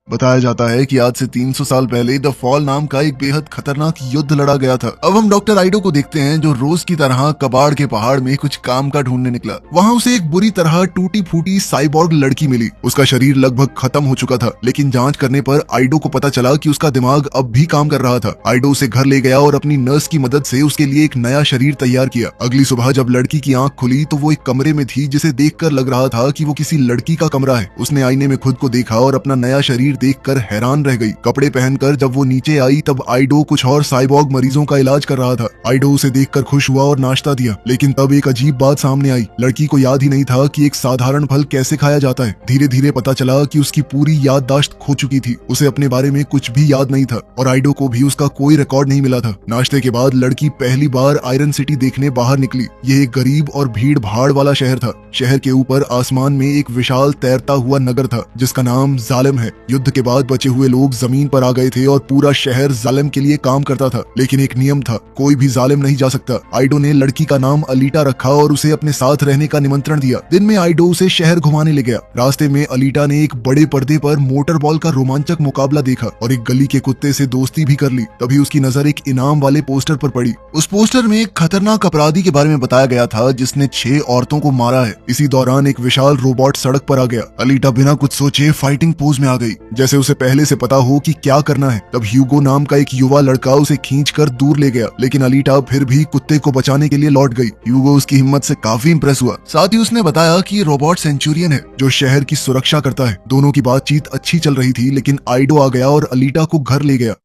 बताया जाता है कि आज से 300 साल पहले द फॉल नाम का एक बेहद खतरनाक युद्ध लड़ा गया था। अब हम डॉक्टर आइडो को देखते हैं जो रोज की तरह कबाड़ के पहाड़ में कुछ काम का ढूंढने निकला। वहाँ उसे एक बुरी तरह टूटी फूटी साइबॉर्ग लड़की मिली। उसका शरीर लगभग खत्म हो चुका था, लेकिन जांच करने पर आइडो को पता चला कि उसका दिमाग अब भी काम कर रहा था। आइडो उसे घर ले गया और अपनी नर्स की मदद से उसके लिए एक नया शरीर तैयार किया। अगली सुबह जब लड़की की आंख खुली तो वो एक कमरे में थी जिसे देखकर लग रहा था कि वो किसी लड़की का कमरा है। उसने आईने में खुद को देखा और अपना नया शरीर देखकर हैरान रह गई। कपड़े पहनकर जब वो नीचे आई तब आइडो कुछ और साइबॉर्ग मरीजों का इलाज कर रहा था। आइडो उसे देखकर खुश हुआ और नाश्ता दिया, लेकिन तब एक अजीब बात सामने आई। लड़की को याद ही नहीं था कि एक साधारण फल कैसे खाया जाता है। धीरे धीरे पता चला कि उसकी पूरी याददाश्त खो चुकी थी। उसे अपने बारे में कुछ भी याद नहीं था और आइडो को भी उसका कोई रिकॉर्ड नहीं मिला था। नाश्ते के बाद लड़की पहली बार आयरन सिटी देखने बाहर निकली। ये एक गरीब और भीड़ भाड़ वाला शहर था। शहर के ऊपर आसमान में एक विशाल तैरता हुआ नगर था जिसका नाम जालिम है। युद्ध के बाद बचे हुए लोग जमीन पर आ गए थे और पूरा शहर जालिम के लिए काम करता था, लेकिन एक नियम था, कोई भी जालिम नहीं जा सकता। आइडो ने लड़की का नाम अलीटा रखा और उसे अपने साथ रहने का निमंत्रण दिया। दिन में आइडो उसे शहर घुमाने ले गया। रास्ते में अलीटा ने एक बड़े पर्दे पर मोटर बॉल का रोमांचक मुकाबला देखा और एक गली के कुत्ते से दोस्ती भी कर ली। तभी उसकी नजर एक इनाम वाले पोस्टर पर पड़ी। उस पोस्टर में एक खतरनाक अपराधी के बारे में बताया गया था जिसने 6 औरतों को मारा है। इसी दौरान एक विशाल रोबोट सड़क पर आ गया। अलीटा बिना कुछ सोचे फाइटिंग पोज में आ गई, जैसे उसे पहले से पता हो कि क्या करना है। तब ह्यूगो नाम का एक युवा लड़का उसे खींचकर दूर ले गया, लेकिन अलीटा फिर भी कुत्ते को बचाने के लिए लौट गई। ह्यूगो उसकी हिम्मत से काफी इंप्रेस हुआ। साथ ही उसने बताया कि रोबोट सेंचुरियन है जो शहर की सुरक्षा करता है। दोनों की बातचीत अच्छी चल रही थी, लेकिन आइडो आ गया और अलीटा को घर ले गया।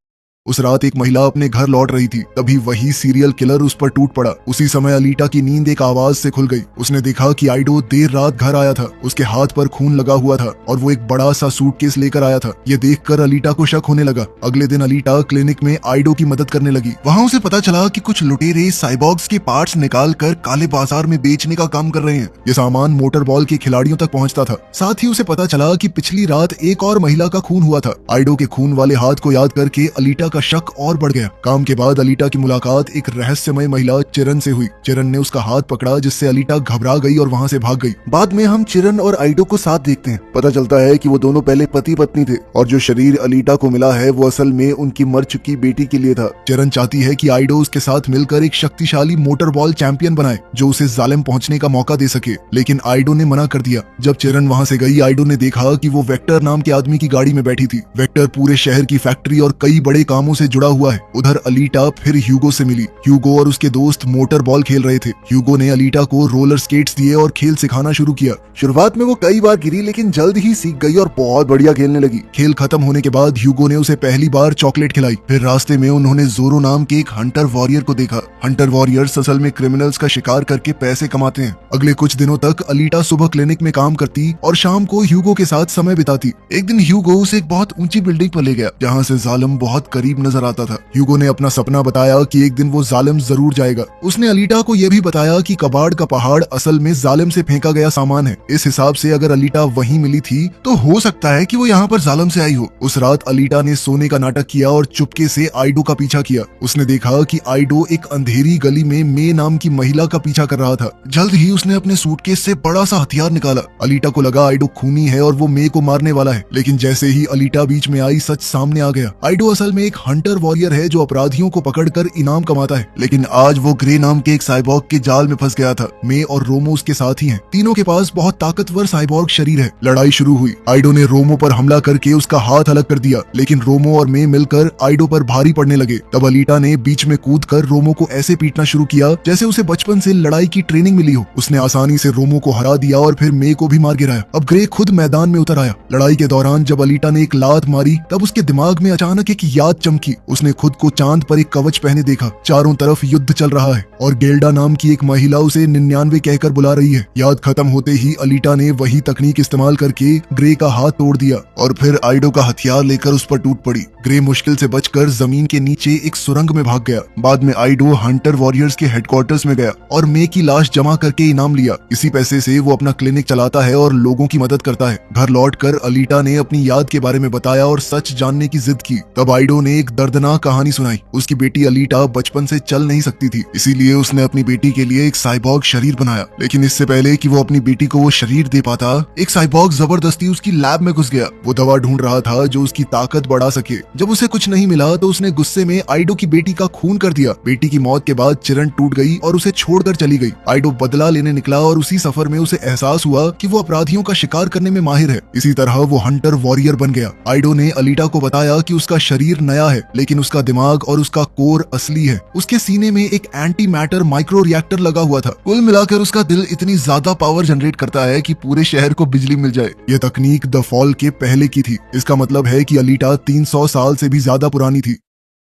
उस रात एक महिला अपने घर लौट रही थी, तभी वही सीरियल किलर उस पर टूट पड़ा। उसी समय अलीटा की नींद एक आवाज से खुल गई। उसने देखा कि आइडो देर रात घर आया था। उसके हाथ पर खून लगा हुआ था और वो एक बड़ा सा सूटकेस लेकर आया था। ये देखकर अलीटा को शक होने लगा। अगले दिन अलीटा क्लिनिक में आइडो की मदद करने लगी। वहाँ उसे पता चला कि कुछ लुटेरे साइबॉर्ग्स के पार्ट्स निकाल कर काले बाजार में बेचने का काम कर रहे हैं। ये सामान मोटर बॉल के खिलाड़ियों तक पहुँचता था। साथ ही उसे पता चला कि पिछली रात एक और महिला का खून हुआ था। आइडो के खून वाले हाथ को याद करके अलीटा का शक और बढ़ गया। काम के बाद अलीटा की मुलाकात एक रहस्यमय महिला चिरन से हुई। चिरन ने उसका हाथ पकड़ा, जिससे अलीटा घबरा गई और वहाँ से भाग गई। बाद में हम चिरन और आइडो को साथ देखते हैं। पता चलता है कि वो दोनों पहले पति पत्नी थे और जो शरीर अलीटा को मिला है वो असल में उनकी मर चुकी बेटी के लिए था। चिरन चाहती है कि आइडो उसके साथ मिलकर एक शक्तिशाली मोटर बॉल चैंपियन बनाए जो उसे जालिम पहुंचने का मौका दे सके, लेकिन आइडो ने मना कर दिया। जब चिरन वहाँ से गई, आइडो ने देखा कि वो वेक्टर नाम के आदमी की गाड़ी में बैठी थी। वेक्टर पूरे शहर की फैक्ट्री और कई बड़े कामों से जुड़ा हुआ है। उधर अलीटा फिर ह्यूगो से मिली। ह्यूगो और उसके दोस्त मोटर बॉल खेल रहे थे। ह्यूगो ने अलीटा को रोलर स्केट्स दिए और खेल सिखाना शुरू किया। शुरुआत में वो कई बार गिरी, लेकिन जल्द ही सीख गई और बहुत बढ़िया खेलने लगी। खेल खत्म होने के बाद ह्यूगो ने उसे पहली बार चॉकलेट खिलाई। फिर रास्ते में उन्होंने जोरो नाम के एक हंटर वॉरियर को देखा। हंटर वॉरियर्स असल में क्रिमिनल्स का शिकार करके पैसे कमाते हैं। अगले कुछ दिनों तक अलीटा सुबह क्लिनिक में काम करती और शाम को ह्यूगो के साथ समय बिताती। एक दिन ह्यूगो उसे एक बहुत ऊंची बिल्डिंग पर ले गया जहाँ से जालिम बहुत करीब नजर आता था। ह्यूगो ने अपना सपना बताया कि एक दिन वो जालिम जरूर जाएगा। उसने अलीटा को यह भी बताया कि कबाड़ का पहाड़ असल में जालिम से फेंका गया सामान है। इस हिसाब से अगर अलीटा वहीं मिली थी तो हो सकता है कि वो यहाँ पर जालिम से आई हो। उस रात अलीटा ने सोने का नाटक किया और चुपके से आइडो का पीछा किया। उसने देखा कि आइडो एक अंधेरी गली में मे नाम की महिला का पीछा कर रहा था। जल्द ही उसने अपने सूटकेस से बड़ा सा हथियार निकाला। अलीटा को लगा आइडो खूनी है और वो मे को मारने वाला है, लेकिन जैसे ही अलीटा बीच में आई सच सामने आ गया। आइडो असल में एक हंटर वॉरियर है जो अपराधियों को पकड़कर इनाम कमाता है, लेकिन आज वो ग्रे नाम के एक साइबॉर्ग के जाल में फंस गया था। मे और रोमो उसके साथ ही हैं। तीनों के पास बहुत ताकतवर साइबॉर्ग शरीर है। लड़ाई शुरू हुई। आइडो ने रोमो पर हमला करके उसका हाथ अलग कर दिया, लेकिन रोमो और मे मिलकर आइडो पर भारी पड़ने लगे। तब अलीटा ने बीच में कूदकर रोमो को ऐसे पीटना शुरू किया जैसे उसे बचपन से लड़ाई की ट्रेनिंग मिली हो। उसने आसानी से रोमो को हरा दिया और फिर मे को भी मार गिराया। अब ग्रे खुद मैदान में उतर आया। लड़ाई के दौरान जब अलीटा ने एक लात मारी तब उसके दिमाग में अचानक एक याद चमकी। उसने खुद को चांद पर एक कवच पहने देखा। चारों तरफ युद्ध चल रहा है और गेल्डा नाम की एक महिला उसे 99 कहकर बुला रही है। याद खत्म होते ही अलीटा ने वही तकनीक इस्तेमाल करके ग्रे का हाथ तोड़ दिया और फिर आइडो का हथियार लेकर उस पर टूट पड़ी। ग्रे मुश्किल से बचकर जमीन के नीचे एक सुरंग में भाग गया। बाद में आइडो हंटर वॉरियर्स के हेडक्वार्टर्स में गया और मे की लाश जमा करके इनाम लिया। इसी पैसे से वो अपना क्लिनिक चलाता है और लोगों की मदद करता है। घर लौटकर अलीटा ने अपनी याद के बारे में बताया और सच जानने की जिद की। तब आइडो ने एक दर्दनाक कहानी सुनाई। उसकी बेटी अलीटा बचपन से चल नहीं सकती थी, इसीलिए उसने अपनी बेटी के लिए एक साइबॉर्ग शरीर बनाया। लेकिन इससे पहले कि वो अपनी बेटी को वो शरीर दे पाता, एक साइबॉर्ग जबरदस्ती उसकी लैब में घुस गया। वो दवा ढूंढ रहा था जो उसकी ताकत बढ़ा सके। जब उसे कुछ नहीं मिला तो उसने गुस्से में आइडो की बेटी का खून कर दिया। बेटी की मौत के बाद चिरन टूट गई और उसे छोड़कर चली गई। आइडो बदला लेने निकला और उसी सफर में उसे एहसास हुआ कि वो अपराधियों का शिकार करने में माहिर है। इसी तरह वो हंटर वॉरियर बन गया। आइडो ने अलीटा को बताया कि उसका शरीर नया है, लेकिन उसका दिमाग और उसका कोर असली है। उसके सीने में एक एंटी मैटर माइक्रो रिएक्टर लगा हुआ था। कुल मिलाकर उसका दिल इतनी ज्यादा पावर जनरेट करता है कि पूरे शहर को बिजली मिल जाए। यह तकनीक द फॉल के पहले की थी। इसका मतलब है कि अलीटा 300 साल से भी ज्यादा पुरानी थी।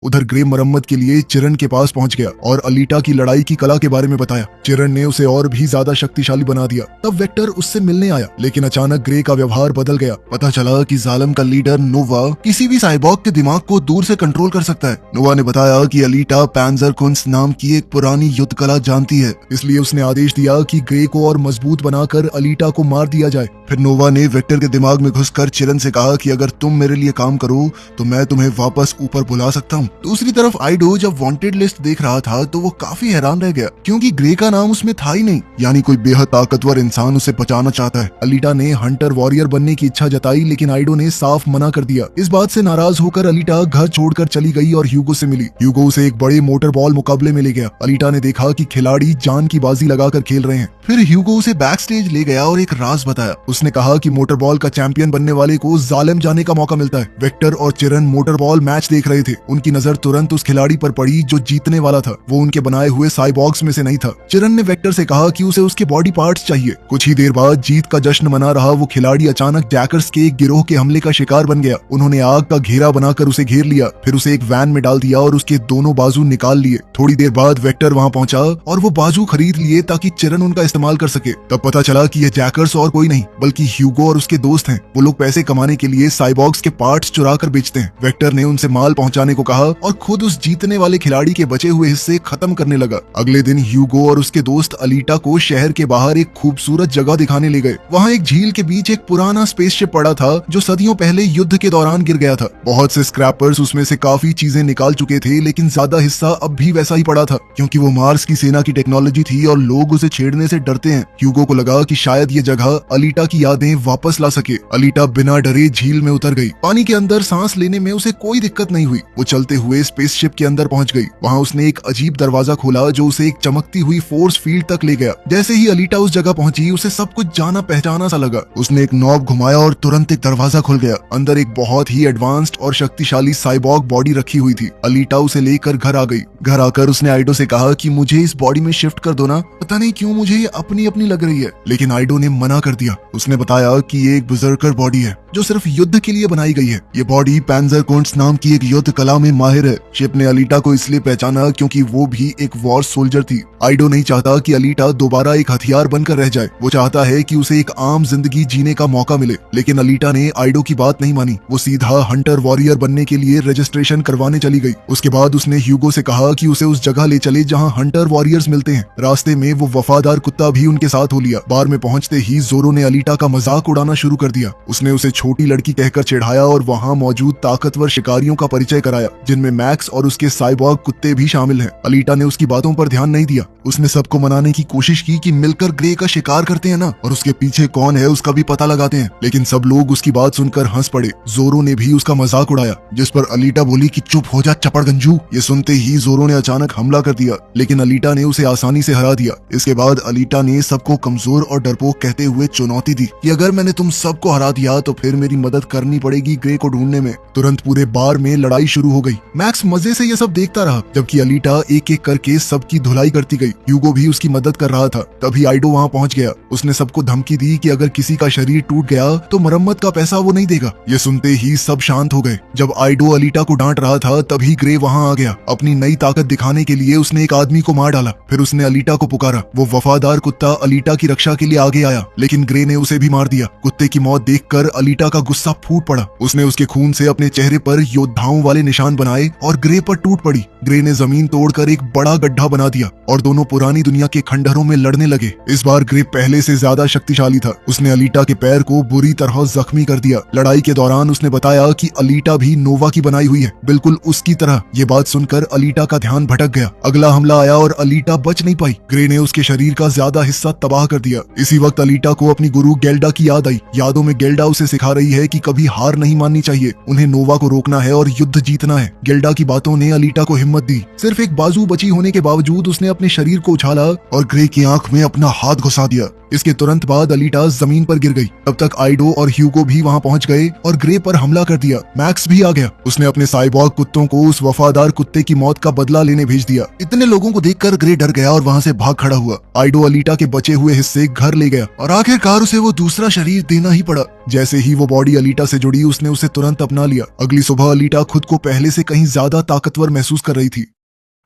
उधर ग्रे मरम्मत के लिए चिरन के पास पहुंच गया और अलीटा की लड़ाई की कला के बारे में बताया। चिरन ने उसे और भी ज्यादा शक्तिशाली बना दिया। तब वेक्टर उससे मिलने आया, लेकिन अचानक ग्रे का व्यवहार बदल गया। पता चला कि जालिम का लीडर नोवा किसी भी साइबॉर्ग के दिमाग को दूर से कंट्रोल कर सकता है। नोवा ने बताया कि अलीटा पैंजर कुंस नाम की एक पुरानी युद्ध कला जानती है, इसलिए उसने आदेश दिया कि ग्रे को और मजबूत बनाकर अलीटा को मार दिया जाए। फिर नोवा ने वेक्टर के दिमाग में घुसकर चिरन से कहा कि अगर तुम मेरे लिए काम करो तो मैं तुम्हें वापस ऊपर बुला सकता हूँ। दूसरी तरफ आइडो जब वांटेड लिस्ट देख रहा था तो वो काफी हैरान रह गया, क्योंकि ग्रे का नाम उसमें था ही नहीं। यानी कोई बेहद ताकतवर इंसान उसे बचाना चाहता है। अलीटा ने हंटर वॉरियर बनने की इच्छा जताई, लेकिन आइडो ने साफ मना कर दिया। इस बात से नाराज होकर अलीटा घर छोड़कर चली गई और ह्यूगो से मिली। ह्यूगो उसे एक बड़े मोटर बॉल मुकाबले में ले गया। अलीटा ने देखा कि खिलाड़ी जान की बाजी लगाकर खेल रहे हैं। फिर ह्यूगो उसे बैक स्टेज ले गया और एक राज बताया। उसने कहा कि मोटर बॉल का चैंपियन बनने वाले को जालिम जाने का मौका मिलता है। वेक्टर और चिरन मोटर बॉल मैच देख रहे थे। उनकी नजर तुरंत उस खिलाड़ी पर पड़ी जो जीतने वाला था। वो उनके बनाए हुए साइबॉर्ग्स में से नहीं था। चिरन ने वेक्टर से कहा कि उसे उसके बॉडी पार्ट्स चाहिए। कुछ ही देर बाद जीत का जश्न मना रहा वो खिलाड़ी अचानक जैकर्स के एक गिरोह के हमले का शिकार बन गया। उन्होंने आग का घेरा बनाकर उसे घेर लिया, फिर उसे एक वैन में डाल दिया और उसके दोनों बाजू निकाल लिए। थोड़ी देर बाद वेक्टर वहां पहुंचा और वो बाजू खरीद लिए ताकि चिरन उनका इस्तेमाल कर सके। तब पता चला कि यह जैकर्स और कोई नहीं बल्कि ह्यूगो और उसके दोस्त हैं। वो लोग पैसे कमाने के लिए साइबॉर्ग्स के पार्ट्स चुरा कर बेचते हैं। वेक्टर ने उनसे माल पहुंचाने को कहा और खुद उस जीतने वाले खिलाड़ी के बचे हुए हिस्से खत्म करने लगा। अगले दिन ह्यूगो और उसके दोस्त अलीटा को शहर के बाहर एक खूबसूरत जगह दिखाने ले गए। वहाँ एक झील के बीच एक पुराना स्पेसशिप पड़ा था जो सदियों पहले युद्ध के दौरान गिर गया था। बहुत से स्क्रैपर्स उसमें से काफी चीजें निकाल चुके थे, लेकिन ज्यादा हिस्सा अब भी वैसा ही पड़ा था, क्योंकि वो मार्स की सेना की टेक्नोलॉजी थी और लोग उसे छेड़ने से डरते हैं। ह्यूगो को लगा कि शायद ये जगह अलीटा की यादें वापस ला सके। अलीटा बिना डरे झील में उतर गई। पानी के अंदर सांस लेने में उसे कोई दिक्कत नहीं हुई। वो चलते हुए स्पेसशिप के अंदर पहुंच गई। वहाँ उसने एक अजीब दरवाजा खोला जो उसे एक चमकती हुई फोर्स फील्ड तक ले गया। जैसे ही अलीटा उस जगह पहुंची उसे सब कुछ जाना पहचाना सा लगा। उसने एक नॉब घुमाया और तुरंत एक दरवाजा खुल गया। अंदर एक बहुत ही एडवांस्ड और शक्तिशाली साइबॉर्ग बॉडी रखी हुई थी। अलीटा उसे लेकर घर आ गई। घर आकर उसने आइडो से कहा कि मुझे इस बॉडी में शिफ्ट कर दो ना, पता नहीं क्यों मुझे ये अपनी अपनी लग रही है। लेकिन आइडो ने मना कर दिया। उसने बताया कि ये एक बर्जर्कर बॉडी है जो सिर्फ युद्ध के लिए बनाई गई है। ये बॉडी पैंजर कुंस नाम की एक युद्ध कला में माहिर है। शिप ने अलीटा को इसलिए पहचाना क्योंकि वो भी एक वॉर सोल्जर थी। आइडो नहीं चाहता कि अलीटा दोबारा एक हथियार बनकर रह जाए। वो चाहता है कि उसे एक आम जिंदगी जीने का मौका मिले। लेकिन अलीटा ने आइडो की बात नहीं मानी। वो सीधा हंटर वॉरियर बनने के लिए रजिस्ट्रेशन करवाने चली गई। उसके बाद उसने ह्यूगो से कहा कि उसे उस जगह ले चले जहां हंटर वॉरियर्स मिलते हैं। रास्ते में वो वफादार कुत्ता भी उनके साथ हो लिया। बार में पहुंचते ही जोरो ने अलीटा का मजाक उड़ाना शुरू कर दिया। उसने उसे छोटी लड़की कहकर चिढ़ाया और वहां मौजूद ताकतवर शिकारियों का परिचय कराया, जिनमें मैक्स और उसके साइबॉर्ग कुत्ते भी शामिल हैं। अलीटा ने उसकी बातों पर ध्यान नहीं दिया। उसने सबको मनाने की कोशिश की कि मिलकर ग्रे का शिकार करते हैं ना, और उसके पीछे कौन है उसका भी पता लगाते हैं। लेकिन सब लोग उसकी बात सुनकर हंस पड़े। जोरो ने भी उसका मजाक उड़ाया, जिस पर अलीटा बोली कि चुप हो जा चपड़गंजू। ये सुनते ही जोरो ने अचानक हमला कर दिया, लेकिन अलीटा ने उसे आसानी से हरा दिया। इसके बाद अलीटा ने सबको कमजोर और डरपोक कहते हुए चुनौती दी कि अगर मैंने तुम सबको हरा दिया तो फिर मेरी मदद करनी पड़ेगी ग्रे को ढूंढने में। तुरंत पूरे बार में लड़ाई शुरू हो गई। मैक्स मजे से ये सब देखता रहा, जबकि अलीटा एक एक करके सबकी धुलाई करती गई। ह्यूगो भी उसकी मदद कर रहा था। तभी आइडो वहां पहुंच गया। उसने सबको धमकी दी कि अगर किसी का शरीर टूट गया तो मरम्मत का पैसा वो नहीं देगा। ये सुनते ही सब शांत हो गए। जब आइडो अलीटा को डांट रहा था तभी ग्रे वहां आ गया। अपनी नई ताकत दिखाने के लिए उसने एक आदमी को मार डाला। फिर उसने अलीटा को पुकारा। वो वफादार कुत्ता अलीटा की रक्षा के लिए आगे आया, लेकिन ग्रे ने उसे भी मार दिया। कुत्ते की मौत देखकर अलीटा का गुस्सा फूट पड़ा। उसने उसके खून से अपने चेहरे पर योद्धाओं वाले निशान बना आए और ग्रे पर टूट पड़ी। ग्रे ने जमीन तोड़कर एक बड़ा गड्ढा बना दिया और दोनों पुरानी दुनिया के खंडहरों में लड़ने लगे। इस बार ग्रे पहले से ज्यादा शक्तिशाली था। उसने अलीटा के पैर को बुरी तरह जख्मी कर दिया। लड़ाई के दौरान उसने बताया कि अलीटा भी नोवा की बनाई हुई है, बिल्कुल उसकी तरह। ये बात सुनकर अलीटा का ध्यान भटक गया। अगला हमला आया और अलीटा बच नहीं पाई। ग्रे ने उसके शरीर का ज्यादा हिस्सा तबाह कर दिया। इसी वक्त अलीटा को अपनी गुरु गेल्डा की याद आई। यादों में गेल्डा उसे सिखा रही है कि कभी हार नहीं माननी चाहिए, उन्हें नोवा को रोकना है और युद्ध जीतना है। गेल्डा की बातों ने अलीटा को हिम्मत दी। सिर्फ एक बाजू बची होने के बावजूद उसने अपने शरीर को उछाला और ग्रे की आंख में अपना हाथ घुसा दिया। इसके तुरंत बाद अलीटा जमीन पर गिर गई। तब तक आइडो और ह्यूगो भी वहां पहुंच गए और ग्रे पर हमला कर दिया। मैक्स भी आ गया। उसने अपने साइबॉर्ग कुत्तों को उस वफादार कुत्ते की मौत का बदला लेने भेज दिया। इतने लोगों को देखकर ग्रे डर गया और वहां से भाग खड़ा हुआ। आइडो अलीटा के बचे हुए हिस्से घर ले गया और आखिरकार उसे वो दूसरा शरीर देना ही पड़ा। जैसे ही वो बॉडी अलीटा से जुड़ी, उसने उसे तुरंत अपना लिया। अगली सुबह अलीटा खुद को पहले से कहीं ज्यादा ताकतवर महसूस कर रही थी।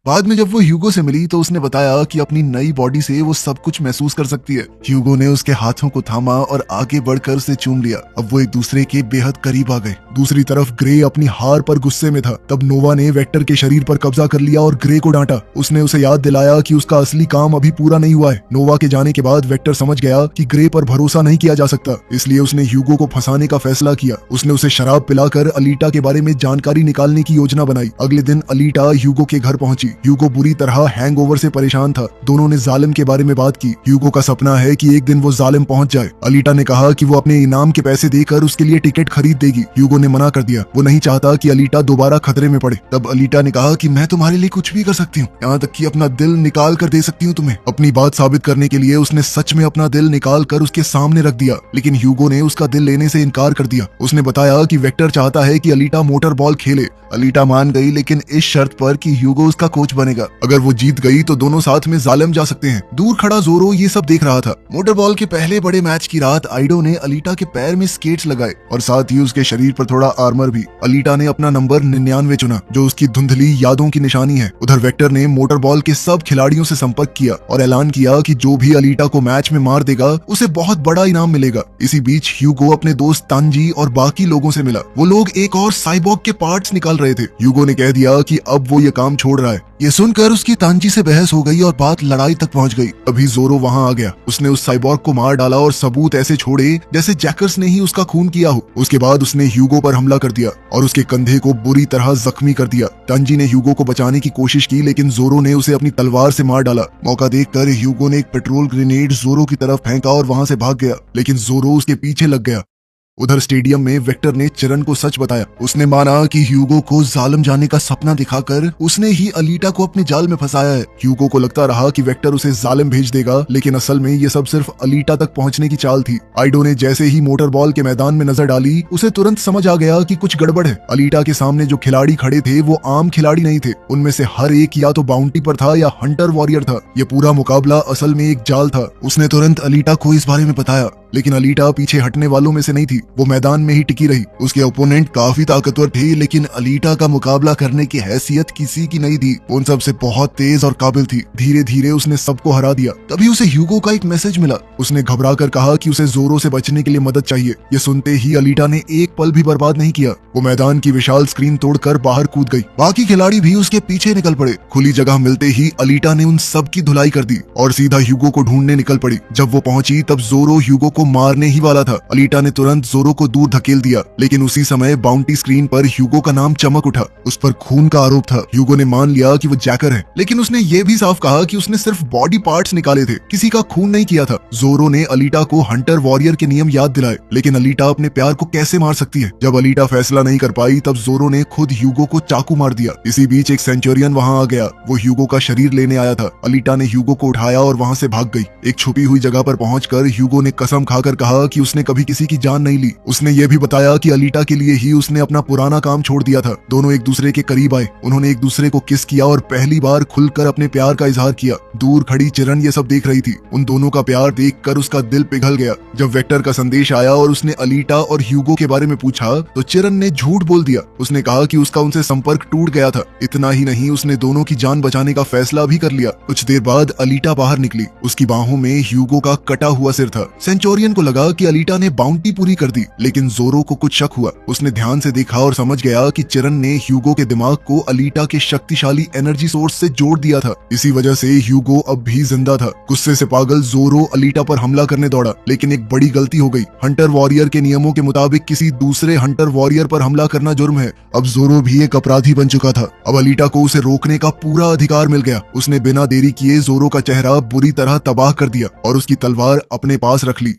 बाद में जब वो ह्यूगो से मिली तो उसने बताया कि अपनी नई बॉडी से वो सब कुछ महसूस कर सकती है। ह्यूगो ने उसके हाथों को थामा और आगे बढ़कर उसे चूम लिया। अब वो एक दूसरे के बेहद करीब आ गए। दूसरी तरफ ग्रे अपनी हार पर गुस्से में था। तब नोवा ने वेक्टर के शरीर पर कब्जा कर लिया और ग्रे को डांटा। उसने उसे याद दिलाया कि उसका असली काम अभी पूरा नहीं हुआ है। नोवा के जाने के बाद वेक्टर समझ गया कि ग्रे पर भरोसा नहीं किया जा सकता, इसलिए उसने ह्यूगो को फंसाने का फैसला किया। उसने उसे शराब पिलाकर अलीटा के बारे में जानकारी निकालने की योजना बनाई। अगले दिन अलीटा ह्यूगो के घर पहुंची। ह्यूगो बुरी तरह हैंगओवर से परेशान था। दोनों ने जालिम के बारे में बात की। ह्यूगो का सपना है कि एक दिन वो जालिम पहुंच जाए। अलीटा ने कहा कि वो अपने इनाम के पैसे देकर उसके लिए टिकट खरीद देगी। ह्यूगो ने मना कर दिया। वो नहीं चाहता कि अलीटा दोबारा खतरे में पड़े। तब अलीटा ने कहा कि मैं तुम्हारे लिए कुछ भी कर सकती हूँ, यहाँ तक कि अपना दिल निकाल कर दे सकती हूँ तुम्हें। अपनी बात साबित करने के लिए उसने सच में अपना दिल निकाल कर उसके सामने रख दिया, लेकिन ह्यूगो ने उसका दिल लेने से इनकार कर दिया। उसने बताया कि वेक्टर चाहता है कि अलीटा मोटर बॉल खेले। अलीटा मान गई, लेकिन इस शर्त पर कि ह्यूगो उसका कोच बनेगा। अगर वो जीत गई तो दोनों साथ में जालिम जा सकते हैं। दूर खड़ा जोरो ये सब देख रहा था। मोटर बॉल के पहले बड़े मैच की रात आइडो ने अलीटा के पैर में स्केट्स लगाए और साथ ही उसके शरीर पर थोड़ा आर्मर भी। अलीटा ने अपना नंबर 99 चुना, जो उसकी धुंधली यादों की निशानी है। उधर वेक्टर ने मोटर बॉल के सब खिलाड़ियों से संपर्क किया और ऐलान किया कि जो भी अलीटा को मैच में मार देगा उसे बहुत बड़ा इनाम मिलेगा। इसी बीच ह्यूगो अपने दोस्त तांजी और बाकी लोगों से मिला। वो लोग एक और साइबॉर्ग के पार्ट्स निकाल रहे थे। ह्यूगो ने कह दिया कि अब वो ये काम छोड़ रहा है। ये सुनकर उसकी तांजी से बहस हो गई और बात लड़ाई तक पहुंच गई। अभी जोरो वहां आ गया। उसने उस साइबॉर्ग को मार डाला और सबूत ऐसे छोड़े जैसे जैकर्स ने ही उसका खून किया हो। उसके बाद उसने ह्यूगो पर हमला कर दिया और उसके कंधे को बुरी तरह जख्मी कर दिया। तांजी ने ह्यूगो को बचाने की कोशिश की, लेकिन जोरो ने उसे अपनी तलवार से मार डाला। मौका देखकर ह्यूगो ने एक पेट्रोल ग्रेनेड जोरो की तरफ फेंका और वहां से भाग गया, लेकिन जोरो उसके पीछे लग गया। उधर स्टेडियम में वेक्टर ने चिरन को सच बताया। उसने माना कि ह्यूगो को जालिम जाने का सपना दिखाकर उसने ही अलीटा को अपने जाल में फंसाया है। ह्यूगो को लगता रहा कि वेक्टर उसे जालिम भेज देगा, लेकिन असल में ये सब सिर्फ अलीटा तक पहुंचने की चाल थी। आइडो ने जैसे ही मोटर बॉल के मैदान में नजर डाली, उसे तुरंत समझ आ गया कि कुछ गड़बड़ है। अलीटा के सामने जो खिलाड़ी खड़े थे वो आम खिलाड़ी नहीं थे। उनमें से हर एक या तो बाउंटी पर था या हंटर वॉरियर था। ये पूरा मुकाबला असल में एक जाल था। उसने तुरंत अलीटा को इस बारे में बताया, लेकिन अलीटा पीछे हटने वालों में से नहीं थी। वो मैदान में ही टिकी रही। उसके ओपोनेंट काफी ताकतवर थे, लेकिन अलीटा का मुकाबला करने की हैसियत किसी की नहीं थी। उन सब से बहुत तेज और काबिल थी। धीरे धीरे उसने सबको हरा दिया। तभी उसे ह्यूगो का एक मैसेज मिला। उसने घबरा कर कहा कि उसे जोरो से बचने के लिए मदद चाहिए। ये सुनते ही अलीटा ने एक पल भी बर्बाद नहीं किया। वो मैदान की विशाल स्क्रीन तोड़कर बाहर कूद गई। बाकी खिलाड़ी भी उसके पीछे निकल पड़े। खुली जगह मिलते ही अलीटा ने उन सब की धुलाई कर दी और सीधा ह्यूगो को ढूंढने निकल पड़ी। जब वो पहुंची तब जोरो ह्यूगो को मारने ही वाला था। अलीटा ने तुरंत जोरो को दूर धकेल दिया, लेकिन उसी समय बाउंटी स्क्रीन पर ह्यूगो का नाम चमक उठा। उस पर खून का आरोप था। ह्यूगो ने मान लिया कि वो जैकर है, लेकिन उसने ये भी साफ कहा कि उसने सिर्फ बॉडी पार्ट्स निकाले थे, किसी का खून नहीं किया था। जोरो ने अलीटा को हंटर वॉरियर के नियम याद दिलाए, लेकिन अलीटा अपने प्यार को कैसे मार सकती है। जब अलीटा फैसला नहीं कर पाई तब जोरो ने खुद ह्यूगो को चाकू मार दिया। इसी बीच एक सेंचुरियन वहां आ गया। वो ह्यूगो का शरीर लेने आया था। अलीटा ने ह्यूगो को उठाया और वहां से भाग गई। एक छुपी हुई जगह पर पहुंचकर ह्यूगो ने कसम खाकर कहा कि उसने कभी किसी की जान नहीं ली। उसने ये भी बताया कि अलीटा के लिए ही उसने अपना पुराना काम छोड़ दिया था। दोनों एक दूसरे के करीब आए। उन्होंने एक दूसरे को किस किया और पहली बार खुलकर अपने प्यार का इजहार किया। दूर खड़ी चिरन ये सब देख रही थी। उन दोनों का प्यार देखकर उसका दिल पिघल गया। जब वेक्टर का संदेश आया और उसने अलीटा और ह्यूगो के बारे में पूछा तो चिरन ने झूठ बोल दिया। उसने कहा कि उसका उनसे संपर्क टूट गया था। इतना ही नहीं, उसने दोनों की जान बचाने का फैसला भी कर लिया। कुछ देर बाद अलीटा बाहर निकली। उसकी बाहों में ह्यूगो का कटा हुआ सिर था। सेंचुरियन सेंचुरियन को लगा कि अलीटा ने बाउंटी पूरी कर दी, लेकिन जोरो को कुछ शक हुआ। उसने ध्यान से देखा और समझ गया कि चिरन ने ह्यूगो के दिमाग को अलीटा के शक्तिशाली एनर्जी सोर्स से जोड़ दिया था। इसी वजह से ह्यूगो अब भी जिंदा था। गुस्से से पागल जोरो अलीटा पर हमला करने दौड़ा, लेकिन एक बड़ी गलती हो गई। हंटर वॉरियर के नियमों के मुताबिक किसी दूसरे हंटर वॉरियर पर हमला करना जुर्म है। अब जोरो भी एक अपराधी बन चुका था। अब अलीटा को उसे रोकने का पूरा अधिकार मिल गया। उसने बिना देरी किए जोरो का चेहरा बुरी तरह तबाह कर दिया और उसकी तलवार अपने पास रख ली।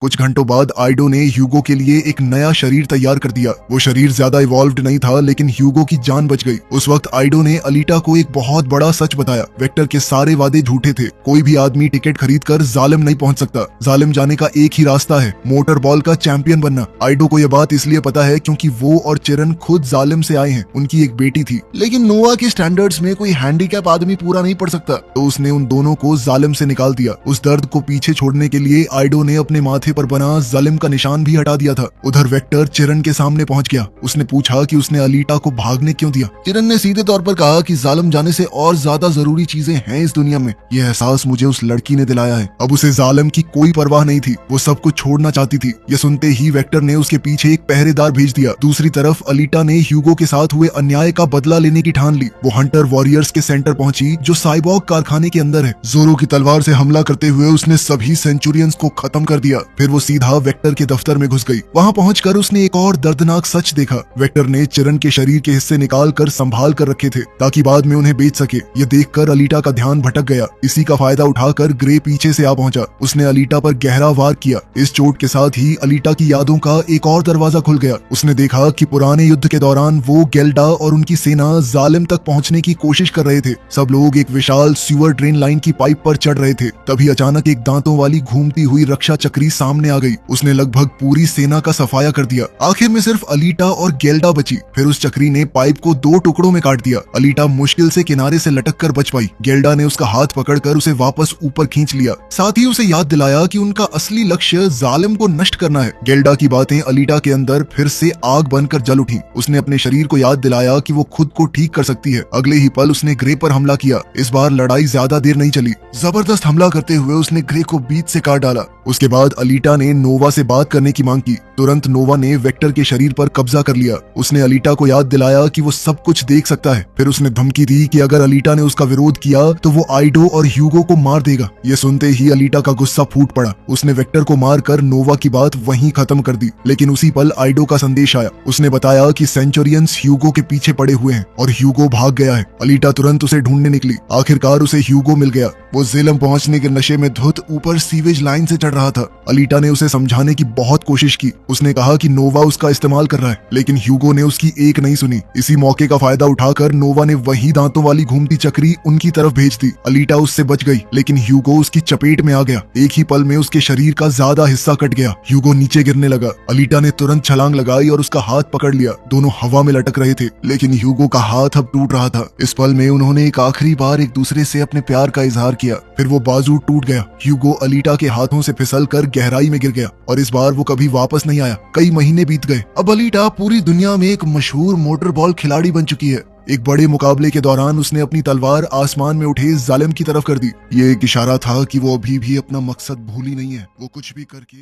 कुछ घंटों बाद आइडो ने ह्यूगो के लिए एक नया शरीर तैयार कर दिया। वो शरीर ज्यादा इवॉल्व्ड नहीं था, लेकिन ह्यूगो की जान बच गई। उस वक्त आइडो ने अलीटा को एक बहुत बड़ा सच बताया। वेक्टर के सारे वादे झूठे थे। कोई भी आदमी टिकट खरीदकर जालिम नहीं पहुंच सकता। जालिम जाने का एक ही रास्ता है, मोटर बॉल का चैंपियन बनना। आइडो को यह बात इसलिए पता है क्योंकि वो और चिरन खुद जालिम से आए हैं। उनकी एक बेटी थी, लेकिन नोवा के स्टैंडर्ड्स में कोई हैंडीकैप आदमी पूरा नहीं पढ़ सकता, तो उसने उन दोनों को जालिम से निकाल दिया। उस दर्द को पीछे छोड़ने के लिए आइडो ने अपने माथे पर बना जालिम का निशान भी हटा दिया था। उधर वेक्टर चिरन के सामने पहुंच गया। उसने पूछा कि उसने अलीटा को भागने क्यों दिया। चिरन ने सीधे तौर पर कहा कि जालिम जाने से और ज्यादा जरूरी चीजें हैं इस दुनिया में। यह एहसास मुझे उस लड़की ने दिलाया है। अब उसे जालिम की कोई परवाह नहीं थी। वो सब कुछ छोड़ना चाहती थी। यह सुनते ही वेक्टर ने उसके पीछे एक पहरेदार भेज दिया। दूसरी तरफ अलीटा ने ह्यूगो के साथ हुए अन्याय का बदला लेने की ठान ली। वो हंटर वॉरियर्स के सेंटर पहुंची, जो साइबॉग कारखाने के अंदर है। जोरो की तलवार से हमला करते हुए उसने सभी सेंचुरियंस को खत्म कर दिया। फिर वो सीधा वेक्टर के दफ्तर में घुस गई। वहां पहुंचकर उसने एक और दर्दनाक सच देखा। वेक्टर ने चिरन के शरीर के हिस्से निकाल कर संभाल कर रखे थे, ताकि बाद में उन्हें बेच सके। ये देखकर अलीटा का ध्यान भटक गया। इसी का फायदा उठाकर ग्रे पीछे से आ पहुंचा। उसने अलीटा पर गहरा वार किया। इस चोट के साथ ही अलीटा की यादों का एक और दरवाजा खुल गया। उसने देखा कि पुराने युद्ध के दौरान वो गेल्डा और उनकी सेना जालिम तक पहुंचने की कोशिश कर रहे थे। सब लोग एक विशाल सीवर ड्रेन लाइन की पाइप पर चढ़ रहे थे। तभी अचानक एक दांतों वाली घूमती हुई रक्षा चक्री सामने आ गई। उसने लगभग पूरी सेना का सफाया कर दिया। आखिर में सिर्फ अलीटा और गेल्डा बची। फिर उस चक्री ने पाइप को 2 टुकड़ों में काट दिया। अलीटा मुश्किल से किनारे से लटक कर बच पाई। गेल्डा ने उसका हाथ पकड़कर उसे वापस ऊपर खींच लिया। साथ ही उसे याद दिलाया कि उनका असली लक्ष्य जालिम को नष्ट करना है। गेल्डा की बातें अलीटा के अंदर फिर से आग बनकर जल उठी। उसने अपने शरीर को याद दिलाया कि वो खुद को ठीक कर सकती है। अगले ही पल उसने ग्रे पर हमला किया। इस बार लड़ाई ज्यादा देर नहीं चली। जबरदस्त हमला करते हुए उसने ग्रे को बीच से काट डाला। उसके बाद अलीटा ने नोवा से बात करने की मांग की। तुरंत नोवा ने वेक्टर के शरीर पर कब्जा कर लिया। उसने अलीटा को याद दिलाया कि वो सब कुछ देख सकता है। फिर उसने धमकी दी कि अगर अलीटा ने उसका विरोध किया तो वो आइडो और ह्यूगो को मार देगा। ये सुनते ही अलीटा का गुस्सा फूट पड़ा। उसने वेक्टर को मारकर नोवा की बात वहीं खत्म कर दी। लेकिन उसी पल आइडो का संदेश आया। उसने बताया कि सेंचुरियंस ह्यूगो के पीछे पड़े हुए हैं और ह्यूगो भाग गया है। अलीटा तुरंत उसे ढूंढने निकली। आखिरकार उसे ह्यूगो मिल गया। वो जेलम पहुंचने के नशे में धुत ऊपर सीवेज लाइन से चढ़ रहा था। अलीटा ने उसे समझाने की बहुत कोशिश की। उसने कहा कि नोवा उसका इस्तेमाल कर रहा है, लेकिन ह्यूगो ने उसकी एक नहीं सुनी। इसी मौके का फायदा उठाकर नोवा ने वही दांतों वाली घूमती चक्री उनकी तरफ भेज दी। अलीटा उससे बच गई, लेकिन ह्यूगो उसकी चपेट में आ गया। एक ही पल में उसके शरीर का ज्यादा हिस्सा कट गया। ह्यूगो नीचे गिरने लगा। अलीटा ने तुरंत छलांग लगाई और उसका हाथ पकड़ लिया। दोनों हवा में लटक रहे थे, लेकिन ह्यूगो का हाथ अब टूट रहा था। इस पल में उन्होंने एक आखिरी बार एक दूसरे से अपने प्यार का इजहार किया। फिर वो बाजू टूट गया। ह्यूगो अलीटा के हाथों से फिसल कर गहराई में गिर गया और इस बार वो कभी वापस नहीं आया। कई महीने बीत गए। अब अलीटा पूरी दुनिया में एक मशहूर मोटर बॉल खिलाड़ी बन चुकी है। एक बड़े मुकाबले के दौरान उसने अपनी तलवार आसमान में उठे जालिम की तरफ कर दी। ये एक इशारा था कि वो अभी भी अपना मकसद भूली नहीं है। वो कुछ भी करके